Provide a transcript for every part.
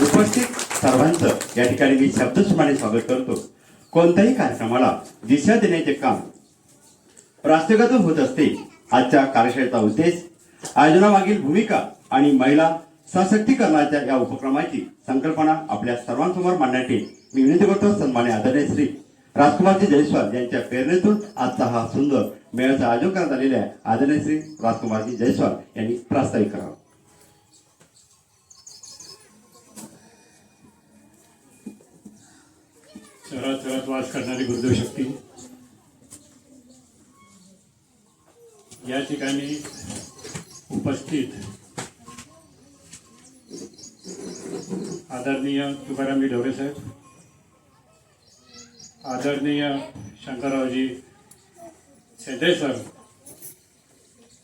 उपस्थित सर्वांचं या ठिकाणी मी शब्दसुमाने स्वागत करतो. कोणत्याही कार्यक्रमाला दिशा देण्याचे काम प्रास्ताविकातून होत असते. आजच्या कार्यशाळेचा उद्देश, आयोजनामागील भूमिका आणि महिला सशक्तीकरणाच्या या उपक्रमाची संकल्पना आपल्या सर्वांसमोर मांडण्याची मी विनंती करतो. सन्माननीय आदरणीय श्री राजकुमारजी जयस्वाल यांच्या प्रेरणेतून आजचा हा सुंदर मेळाव्याचं आयोजन करण्यात आलेले आहे. आदरणीय श्री राजकुमारजी जयस्वाल यांनी प्रास्ताविक करावं. शहरात वास करणारी गुरुदेव शक्ती या ठिकाणी उपस्थित आदरणीय तुकारामजी ढवरे साहेब, आदरणीय शंकररावजी शेटे सर,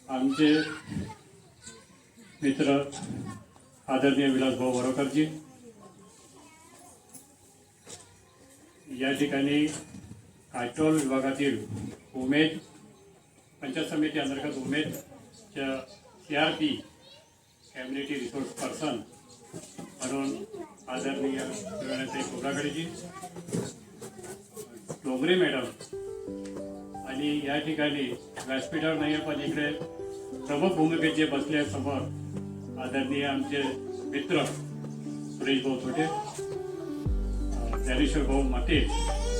आमचे मित्र आदरणीय विलासभाऊ वरोकरजी, या ठिकाणी काटोल विभागातील उमेद पंचायत समिती अंतर्गत उमेदच्या CRP कम्युनिटी रिसोर्स पर्सन म्हणून आदरणीय शिवराजताई खोब्रागडेजी, डोंगरे मॅडम आणि या ठिकाणी व्यासपीठावर नाही पण इकडे प्रमुख भूमिकेत जे बसले समोर आदरणीय आमचे मित्र सुरेश भाऊ थोटे, ज्ञानेश्वर भाऊ मते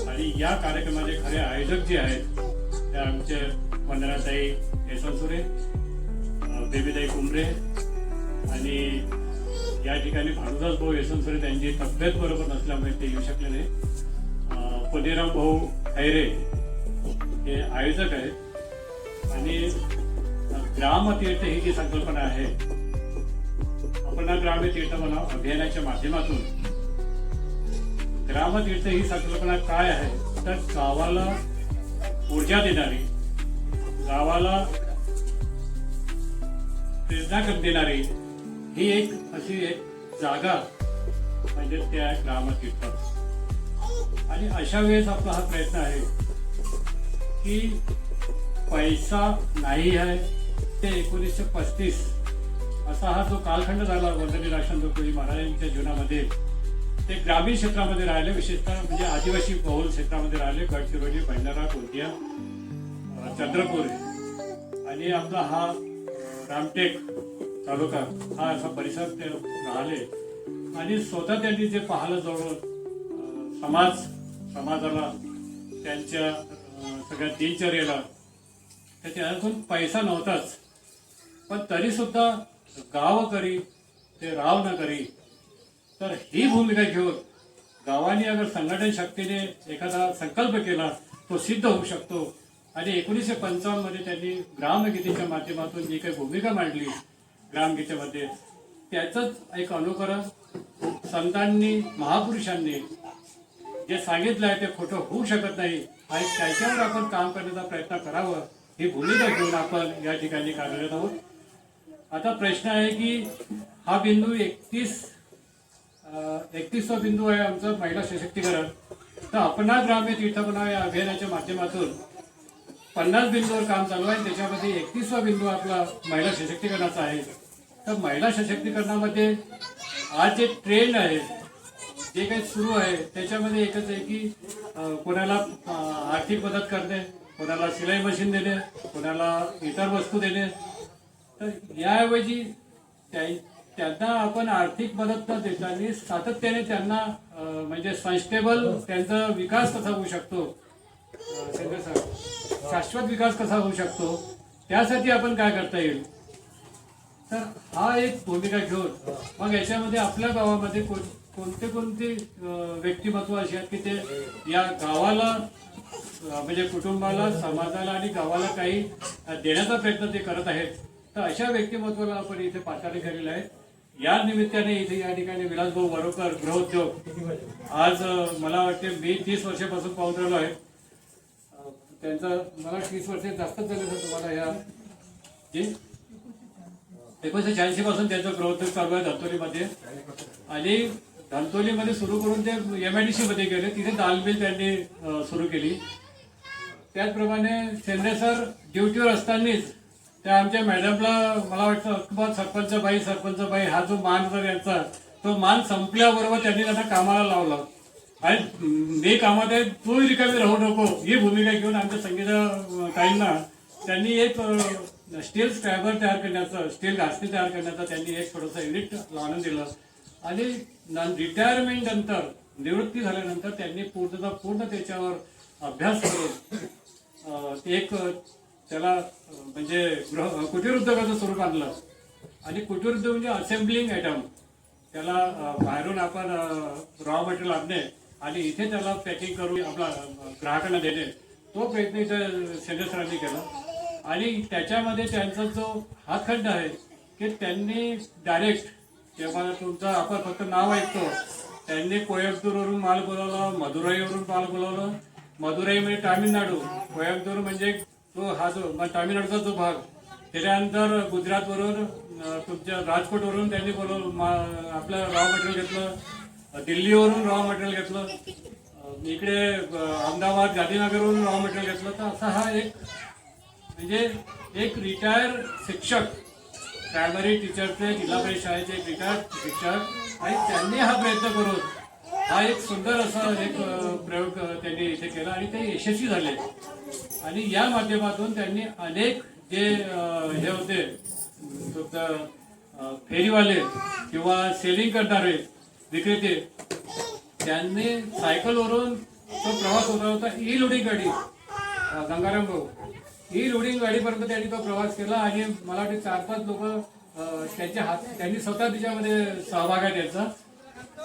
आणि या कार्यक्रमाचे खरे आयोजक जे आहेत ते आमचे वंदनाताई यशवंतसुरे, बेबीताई कुंभरे आणि या ठिकाणी भानुदास भाऊ यशवंतसुरे त्यांची तब्येत बरोबर नसल्यामुळे ते येऊ शकले नाही. पुणेराम भाऊ खैरे हे आयोजक आहेत. आणि ग्रामतीर्थ ही जी संकल्पना आहे, आपण ग्रामतीर्थ बनाव अभियानाच्या माध्यमातून ग्रामतीर्थ ही संकल्पना काय आहे तर गावाला ऊर्जा देणारी, गावाला प्रेरणा देणारी ही एक अशी एक जागा म्हणजे त्या ग्रामतीर्थ. आणि अशा वेळेस आपला हा प्रयत्न आहे की पैसा नाही आहे ते 1935 असा हा जो कालखंड झाला वंदनीय राजचंद्र कोळी महाराजांच्या जीवनामध्ये, ते ग्रामीण क्षेत्रामध्ये राहिले, विशेषतः म्हणजे आदिवासी बहुल क्षेत्रामध्ये राहिले. गडचिरोली, भंडारा, गोंदिया, चंद्रपूर आणि आपला हा रामटेक तालुका हा असा परिसर ते राहिले. आणि स्वतः त्यांनी जे पाहिलं जवळ समाजाला त्यांच्या सगळ्या दिनचर्येला त्याच्यातून पैसा नव्हताच, पण तरी सुद्धा गाव करी ते राव न करी. तर ही भूमिका घेऊन गावाने अगर संघटन शक्तीने एखादा संकल्प केला तो सिद्ध होऊ शकतो. आणि 1955 मध्ये त्यांनी ग्रामगीतेच्या माध्यमातून जी काही भूमिका मांडली ग्रामगीतेमध्ये, त्याचंच एक अनुकरण संतांनी, महापुरुषांनी जे सांगितलं आहे ते खोटं होऊ शकत नाही आणि त्याच्यावर आपण काम करण्याचा प्रयत्न करावा, ही भूमिका घेऊन आपण या ठिकाणी कार्यरत आहोत. आता प्रश्न आहे की हा बिंदू 31वा बिंदू आहे आमचं महिला सशक्तीकरण. तर आपण ग्राम्य तीर्थपणा या अभियानाच्या माध्यमातून 50 बिंदूवर काम चालू आहे. त्याच्यामध्ये 31वा बिंदू आपला महिला सशक्तीकरणाचा आहे. तर महिला सशक्तीकरणामध्ये आज जे ट्रेंड आहे, जे काही सुरू आहे त्याच्यामध्ये एकच आहे की कोणाला आर्थिक मदत करणे, कोणाला शिलाई मशीन देणे, कोणाला इतर वस्तू देणे. तर याऐवजी त्यांना आपण आर्थिक मदत न देताना सातत्याने त्यांना म्हणजे सस्टेनेबल त्यांचा विकास कसा होऊ शकतो, शाश्वत विकास कसा होऊ शकतो, त्यासाठी आपण काय करता येईल. तर हा एक भूमिका घेऊन मग याच्यामध्ये आपल्या गावामध्ये कोणते व्यक्तिमत्व असे आहेत की ते या गावाला म्हणजे कुटुंबाला, समाजाला आणि गावाला काही देण्याचा प्रयत्न ते करत आहेत. तर अशा व्यक्तिमत्वाला आपण इथे पाचारण केलेलं आहे. या निमित्ताने इथे या ठिकाणी विलासभाऊ वरोकर गृहोद्योग आज मला वाटते मी 30 वर्षापासून पाहून राहिलो आहे. त्यांचं मला 30 वर्ष जास्तच झाले तर तुम्हाला या 1986 पासून त्यांचा गृहोद्योग चालू आहे धंतोलीमध्ये. आणि धंतोलीमध्ये सुरू करून ते MIDC मध्ये गेले, तिथे दाल मिल त्यांनी सुरू केली. त्याचप्रमाणे शेंद्रे सर ड्युटीवर असतानाच त्या आमच्या मॅडमला मला वाटतं सरपंचबाई हा जो मान जर यांचा तो मान संपल्याबरोबर त्यांनी त्यांना कामाला लावलं आणि मी कामात आहे तू रिकामी राहू नको ही भूमिका घेऊन आमच्या संगीता ताईंना त्यांनी एक स्टील स्क्रॅबर तयार करण्याचं स्टील घासणी तयार करण्याचं त्यांनी एक थोडंसं युनिट लावून दिलं आणि रिटायरमेंट नंतर निवृत्ती झाल्यानंतर त्यांनी पूर्ण त्याच्यावर अभ्यास करून एक त्याला म्हणजे कुटीर उद्योगाचं स्वरूप आणलं आणि कुटीर उद्योग म्हणजे असेंब्लिंग आयटम त्याला बाहेरून आपण रॉ मटेरियल आणणे आणि इथे त्याला पॅकिंग करून आपला ग्राहकांना देणे तो प्रयत्न इथं शेंडे सरांनी केला आणि त्याच्यामध्ये त्यांचा जो हातखंड आहे की त्यांनी डायरेक्ट जेव्हा तुमचं आपण फक्त नाव ऐकतो त्यांनी कोयंबतूरवरून माल बोलावला मदुराईवरून माल बोलावलं मदुराई म्हणजे तामिळनाडू कोयंबतूर म्हणजे तो हा जो तामिळनाडूचा जो भाग त्याच्यानंतर गुजरातवरून तुमच्या राजकोटवरून त्यांनी बोलवलं आपलं रॉ मटेरियल घेतलं दिल्लीवरून रॉ मटेरियल घेतलं इकडे अहमदाबाद गांधीनगरवरून रॉ मटेरियल घेतलं तर असा हा एक म्हणजे एक रिटायर शिक्षक प्रायमरी टीचरचे जिल्हा परिषद शाळेचे एक रिटायर शिक्षक आणि त्यांनी हा प्रयत्न करून हा एक सुंदर असा एक प्रयोग त्यांनी इथे केला आणि ते यशस्वी झाले आणि या माध्यमातून त्यांनी अनेक जे हे होते फेरीवाले किंवा सेलिंग करणारे विक्रेते त्यांनी सायकलवरून तो प्रवास होता ई लोडिंग गाडी गंगाराम भाऊ ई लोडिंग गाडीपर्यंत त्यांनी तो प्रवास केला आणि मला वाटते 4-5 लोक त्यांनी स्वतः त्याच्यामध्ये सहभाग आहे त्याचा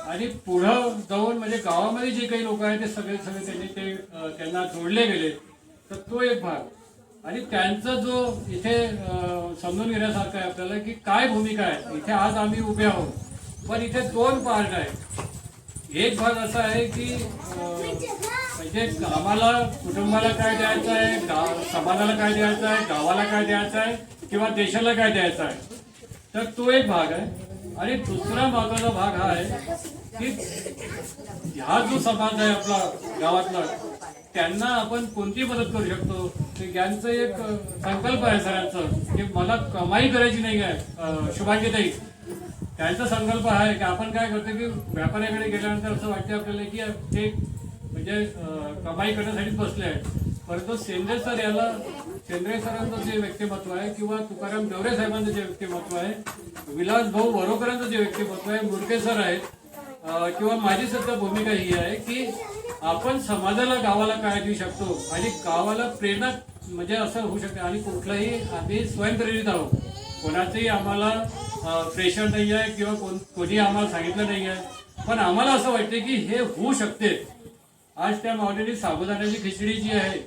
आणि पुढं जाऊन म्हणजे गावामध्ये जे काही लोक आहेत ते सगळे त्यांनी ते त्यांना जोडले गेले तर तो एक भाग आणि त्यांचा जो इथे समजून घेण्यासारखं आहे आपल्याला की काय भूमिका आहे इथे आज आम्ही उभे आहोत पण इथे 2 पार्ट आहेत एक भाग असा आहे की म्हणजे आम्हाला कुटुंबाला काय द्यायचं आहे समाजाला काय द्यायचं आहे गावाला काय द्यायचं आहे किंवा देशाला काय द्यायचं आहे तर तो एक भाग आहे आणि दुसरा महत्वाचा भाग हा आहे की हा जो समाज आहे आपला गावातला त्यांना आपण कोणती मदत करू शकतो यांचं एक संकल्प आहे सरांचं की मला कमाई करायची नाही आहे शुभांगीताई त्यांचा संकल्प आहे की आपण काय करतो की व्यापाऱ्याकडे गेल्यानंतर असं वाटतं आपल्याला की ते म्हणजे कमाई करण्यासाठीच बसले आहेत परंतु शेंद्रे सरांचं जे व्यक्तिमत्व आहे किंवा तुकाराम डवरे साहेबांचं जे व्यक्तिमत्व आहे विलास भाऊ वरोकरांचं जे व्यक्तिमत्व आहे मुरके सर आहेत किंवा माझी सध्या भूमिका ही आहे की आपण समाजाला गावाला काय देऊ शकतो आणि गावाला प्रेरणा म्हणजे असं होऊ शकते आणि कुठलाही आम्ही स्वयंप्रेरित आहोत कोणाचंही आम्हाला प्रेशर नाही आहे किंवा कोणी आम्हाला सांगितलं नाही आहे पण आम्हाला असं वाटते की हे होऊ शकते आज त्या मावलीने साबुदाण्याची खिचडी जी आहे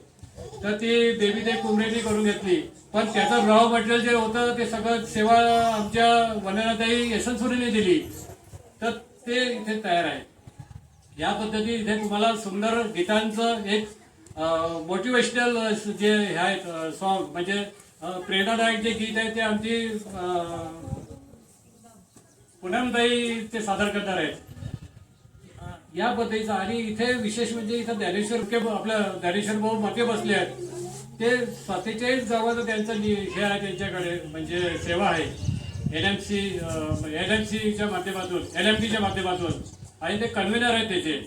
तर ती देवीदेव कुंभरेने करून घेतली पण त्याचं रॉ मटेरियल जे होतं ते सगळं सेवा आमच्या वंदनाताई यशस्वीने दिली तर ते इथे तयार आहे या पद्धती इथे तुम्हाला सुंदर गीतांचं एक मोटिवेशनल जे हे आहेत सॉन्ग म्हणजे प्रेरणादायक जे गीत आहे ते आमची पूनमताई ते सादर करणार आहेत या पद्धतीचं आणि इथे विशेष म्हणजे इथं आपल्या ज्ञानेश्वर भाऊ मते बसले आहेत ते 47 गावाचं त्यांचं हे आहे त्यांच्याकडे म्हणजे सेवा आहे एनएमसीच्या माध्यमातून LMTच्या माध्यमातून आणि ते कन्व्हेनर आहेत त्याचे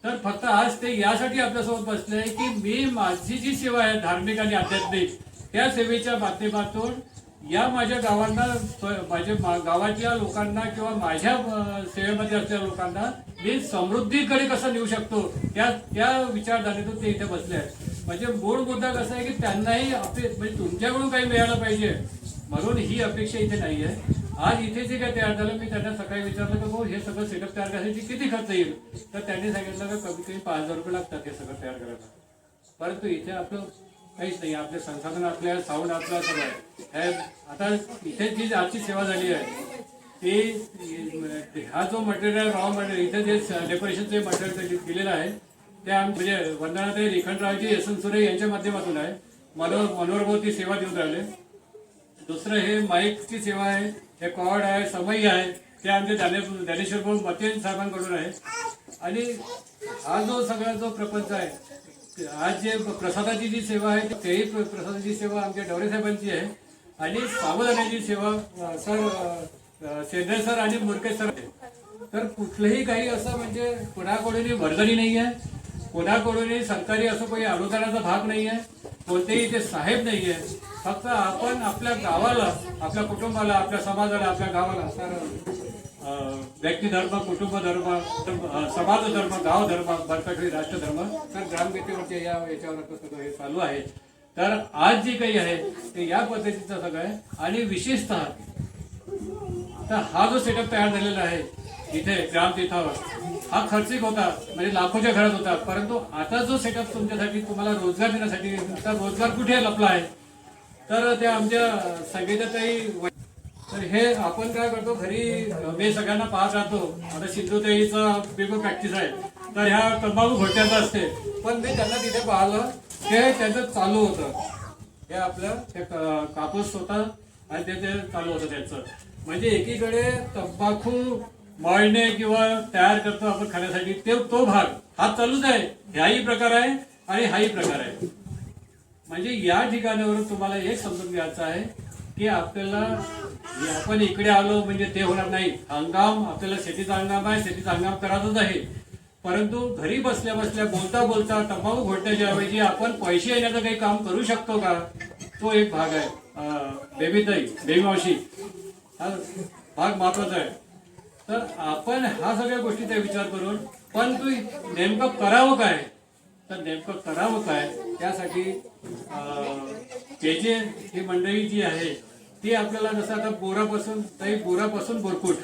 तर फक्त आज ते यासाठी आपल्यासोबत बसले की मी माझी जी सेवा आहे धार्मिक आणि आध्यात्मिक त्या सेवेच्या माध्यमातून या माझ्या गावांना माझ्या गावाच्या लोकांना किंवा माझ्या सेवेमध्ये असलेल्या लोकांना मी समृद्धीकडे कसं नेऊ शकतो त्या विचारधारेतून ते इथे बसले आहेत म्हणजे मूळ मुद्दा कसा आहे की त्यांनाही म्हणजे तुमच्याकडून काही मिळालं पाहिजे म्हणून ही अपेक्षा इथे नाही आहे आज इथे जे काय तयार झालं मी त्यांना सकाळी विचारलं की भाऊ हे सगळं सेटअप तयार करण्यासाठी किती खर्च येईल तर त्यांनी सांगितलं की कमी कमी 5,000 रुपये लागतात हे सगळं तयार करायला परंतु इथे आपलं काहीच नाही आपले संसाधन आपल्या साऊंड आपल्या सगळं आहे आता इथे जी आजची सेवा झाली आहे ती हा जो मटेरियल रॉ मटेरियल इथे जे डेकोरेशनचे मटेरियल दिलेलं आहे ते म्हणजे वंदनाताई रेखनरावजी यशवंतसुरे यांच्या माध्यमातून आहे मनोहरभाऊ ती सेवा देऊन राहिले दुसरं हे माईकची सेवा आहे हे कॉर्ड आहे समई आहे ते आमचे ज्ञानेश्वर भाऊ मते साहेबांकडून आहे आणि हा जो सगळा जो प्रपंच आहे आज जे प्रसादाची जी सेवा आहे तेही प्रसादाची सेवा आमच्या डवरे साहेबांची आहे आणि साबुदाण्याची सेवा सर शेंद्रे सर आणि मुरके सर आहे तर कुठलंही काही असं म्हणजे कोणाकडूनही वर्गणी नाही आहे, कोणाकडूनही सरकारी असं काही अनुदानाचा भाग नाही आहे, कोणतेही इथे साहेब नाही आहे. फक्त आपण आपल्या गावाला, आपल्या कुटुंबाला, आपल्या समाजाला, आपल्या गावाला तर व्यक्ती धर्म, कुटुंब धर्म, समाज धर्म, गाव धर्म, बरकटही राष्ट्र धर्म, तर ग्रामगीतेवरच्या याच्यावर आता सगळं हे चालू आहे. तर आज जे काही आहे ते या पद्धतीचं सगळं आहे. आणि विशेषतः तर हा जो सेटअप तयार झालेला आहे इथे ग्रामतीर्थावर, हा खर्चिक होता, म्हणजे लाखोच्या घरात होता. परंतु आता जो सेटअप तुमच्यासाठी, तुम्हाला रोजगार देण्यासाठी, आता रोजगार कुठे लपला आहे, तर त्या आमच्या संगीताताई, तर हे आपण काय करतो घरी, मी सगळ्यांना पाहत राहतो. आता सिंधुताईचं पेपर प्रॅक्टिस आहे, तर ह्या तंबाखू घोट्याचं असते, पण मी त्यांना तिथे पाहिलं ते त्यांचं चालू होतं. हे आपलं ते कापूस होता आणि ते चालू होतं त्यांचं. म्हणजे एकीकडे तंबाखू मळणे किंवा तयार करतो आपण खाण्यासाठी, तो भाग हा चालूच आहे. ह्याही प्रकार आहे आणि हाही प्रकार आहे. म्हणजे या ठिकाणावरून तुम्हाला एक समजून घ्यायचं आहे की आपल्याला आपण इकडे आलो म्हणजे ते होणार नाही. हंगाम आपल्याला शेतीचा हंगाम आहे, शेतीचा हंगाम करायचाच आहे. परंतु घरी बसल्या बसल्या बोलता बोलता तंबाखू घोटण्याच्या ऐवजी आपण पैसे येण्याचं काही काम करू शकतो का, तो एक भाग आहे. बेबी मावशी, हा भाग महत्वाचा आहे. तर आपण हा सगळ्या गोष्टीचा विचार करून, पण तू नेमकं करावं काय, तर नेमकं करावं काय त्यासाठी त्याची ही मंडळी जी आहे ती आपल्याला, जसं आता बोरापासून बोरकूट,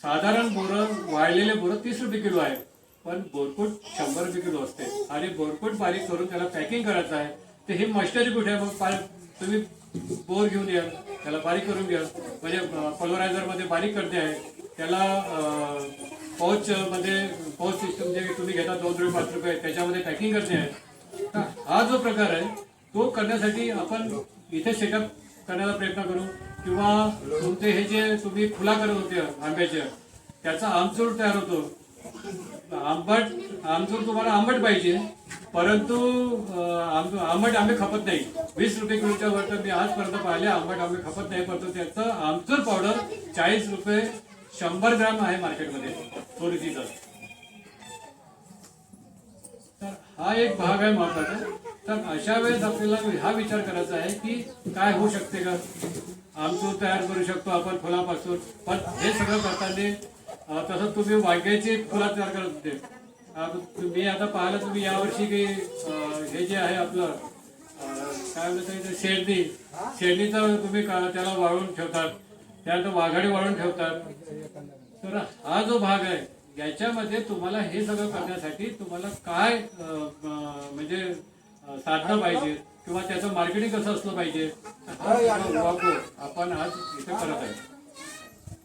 साधारण बोरं, वाळलेले बोरं 30 रुपये किलो आहे, पण बोरकूट 100 रुपये किलो असते. आणि बोरकूट बारीक करून त्याला पॅकिंग करायचं आहे. तर ही मशिनरी कुठे आहे, मग तुम्ही बोर घेऊन या, त्याला बारीक करून घ्या. म्हणजे पल्वरायझर मध्ये बारीक करते आहे, त्याला पाऊच सिस्टम जे तुम्ही घेता 2 रुपये 5 रुपये, त्याच्यामध्ये पॅकिंग करते आहे. तर हा जो प्रकार आहे तो करण्यासाठी आपण इथे सेटअप करण्याचा प्रयत्न करू. किंवा तुमचे हे जे तुम्ही फुला करत होते आंब्याचे, त्याचा आमचूर तयार होतो. आमचूर तुम्हाला आंबट पाहिजे, परंतु आंबट आंबे खपत नाही. 20 रुपये किलोच्या वर तर मी आजपर्यंत पाहिले आंबट आंबे खपत नाही. परंतु त्याचं आमचूर पावडर 40 रुपये 100 ग्राम आहे मार्केटमध्ये थोडीशीच. तर हा एक भाग आहे महत्वाचा. तर अशा वेळेस आपल्याला हा विचार करायचा आहे की काय होऊ शकते का, आमचूर तयार करू शकतो आपण फुलापासून. पण हे सगळं करताना तसं तुम्ही वांग्याची फुला तयार करत होते. तुम्ही आता पाहिलं, तुम्ही यावर्षी काही हे जे आहे आपलं काय म्हणतात शेडणीचं तुम्ही त्याला वाळून ठेवतात, त्यानंतर वाघाडी वाळून ठेवतात. तर हा जो भाग आहे याच्यामध्ये तुम्हाला हे सगळं करण्यासाठी तुम्हाला काय म्हणजे साधनं पाहिजे किंवा त्याचं मार्केटिंग कसं असलं पाहिजे, आपण आज इथे करत आहे.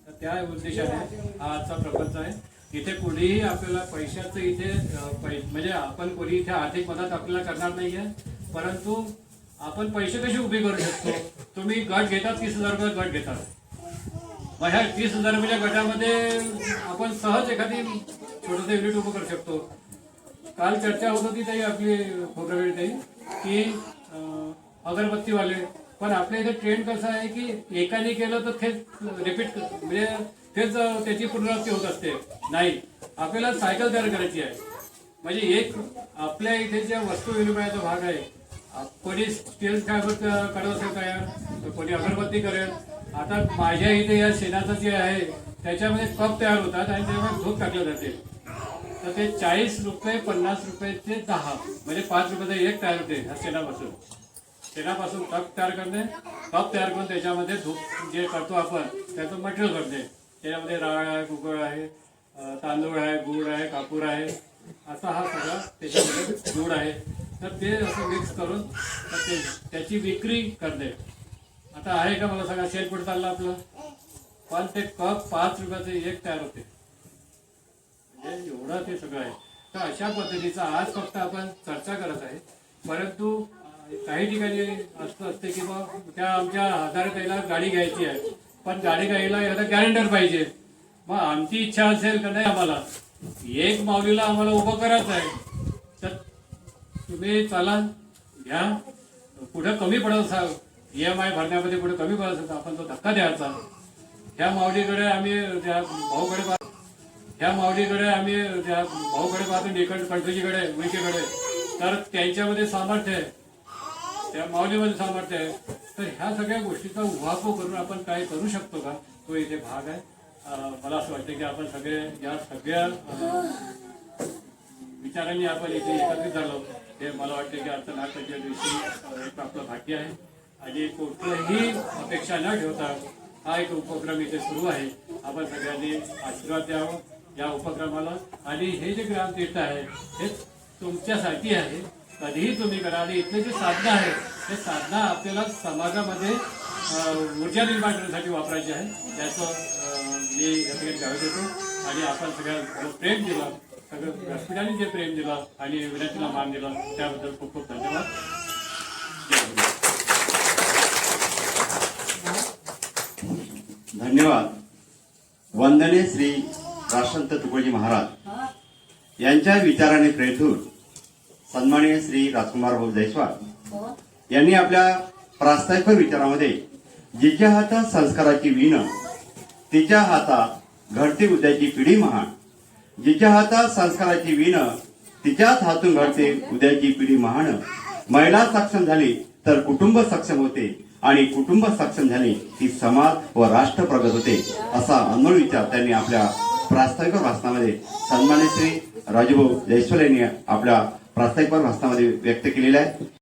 तर त्या उद्देशाने हा आजचा प्रपंच आहे. इथे कोणीही आपल्याला पैशाचं इथे म्हणजे आपण कोणी इथे आर्थिक मदत आपल्याला करणार नाहीये. परंतु आपण पैसे कसे उभे करू शकतो. तुम्ही गट घेतात, 30,000 रुपये गट घेतात. मग ह्या 30,000 रुपयाच्या गटामध्ये आपण सहज एखादी छोटंसं युनिट उभं करू शकतो. काल चर्चा होत होती ताई आपली खोबरावेळी ताई की अगरबत्तीवाले, पण आपल्या इथे ट्रेंड कसं आहे की एकाने केलं तर तेच रिपीट, म्हणजे तेच त्याची पुनरावृत्ती होत असते. नाही, आपल्याला सायकल तयार करायची आहे. म्हणजे एक आपल्या इथे ज्या वस्तू विनिमयाचा भाग आहे, कोणी स्टील फायबर करत असेल तयार, तर कोणी अगरबत्ती करेल. आता माझ्या इथे या शेणाचं जे आहे त्याच्यामध्ये कप तयार होतात आणि त्याच्यामध्ये धूप टाकलं जाते. तर ते 40 रुपये 50 रुपये ते 10, म्हणजे 5 रुपयाचं एक तयार होते ह्या शेणापासून कप तयार करणे, कप तयार करून त्याच्यामध्ये धूप जे करतो आपण त्याचं मटेरियल करते. त्याच्यामध्ये राळ आहे, गुगळ आहे, तांदूळ आहे, गूळ आहे, कापूर आहे, असा हा सगळा त्याच्यामध्ये गूळ आहे. तर ते असं मिक्स करून तर त्याची विक्री करते. आता आहे का मला सांगा, शेल कुठं चाललं आपलं, पण ते कप 5 रुपयाचे एक तयार होते. म्हणजे एवढं ते सगळं आहे. तर अशा पद्धतीचा आज फक्त आपण चर्चा करत आहे. परंतु काही ठिकाणी असं असते की बा त्या आमच्या हजाराताईला गाडी घ्यायची आहे, पण गाडी घ्यायला एखादा गॅरेंटर पाहिजे. मग आमची इच्छा असेल का नाही, आम्हाला एक माऊलीला आम्हाला उभं करायचं आहे, तर तुम्ही चला घ्या. कुठं कमी पडत असाल, EMI भरण्यामध्ये कुठे कमी पडत असेल तर आपण तो धक्का द्यायचा. ह्या माऊलीकडे आम्ही त्या भाऊकडे ह्या माऊलीकडे आम्ही त्या भाऊकडे पाहतो इकडे पंढरीकडे उईकेकडे, तर त्यांच्यामध्ये सामर्थ्य आहे, त्या माऊलीमध्ये सामर्थ्य आहे. तर ह्या सगळ्या गोष्टीचा उहापोह करून आपण काय करू शकतो का, तो इथे भाग आहे. मला असं वाटतं की आपण सगळे या सगळ्या विचारांनी आपण इथे एकत्रित झालो, हे मला वाटतं की आजच्या नागपंचमीच्या दिवशी एक आपलं भाग्य आहे. आणि कुठलंही अपेक्षा न ठेवता हा एक उपक्रम इथे सुरू आहे. आपण सगळ्यांनी आशीर्वाद द्यावा या उपक्रमाला. आणि हे जे ग्रामतीर्थ आहे हे तुमच्यासाठी आहे, कधीही तुम्ही करा. आणि इथले जे साधना आहे ते साधना आपल्याला समाजामध्ये ऊर्जा निर्माण करण्यासाठी वापरायची आहे. त्याचं मी या ठिकाणी गाव देतो. आणि आपण सगळ्या प्रेम दिलं, सगळं व्यासपीठाने जे प्रेम दिलं आणि विनंतीला मान दिला त्याबद्दल खूप खूप धन्यवाद. जय गुरु. धन्यवाद. वंदनीय श्री राष्ट्रसंत तुकडोजी महाराज यांच्या विचाराने प्रेरित होऊन सन्माननीय श्री राजकुमार भाऊ जयस्वाल यांनी आपल्या प्रास्ताविक विचारामध्ये जिच्या हातात संस्काराची वीण, तिच्या हातात घडते उद्याची पिढी महान. जिच्या हातात संस्काराची वीण, तिच्याच हातून घडते उद्याची पिढी महान. महिला सक्षम झाली तर कुटुंब सक्षम होते आणि कुटुंब सक्षम झाले की समाज व राष्ट्र प्रगत होते, असा अनमोल विचार त्यांनी आपल्या प्रास्ताविक भाषणामध्ये सन्माननीय श्री राजूभाऊ जयस्वाल यांनी आपल्या प्रास्ताविक भाषणामध्ये व्यक्त केलेला आहे.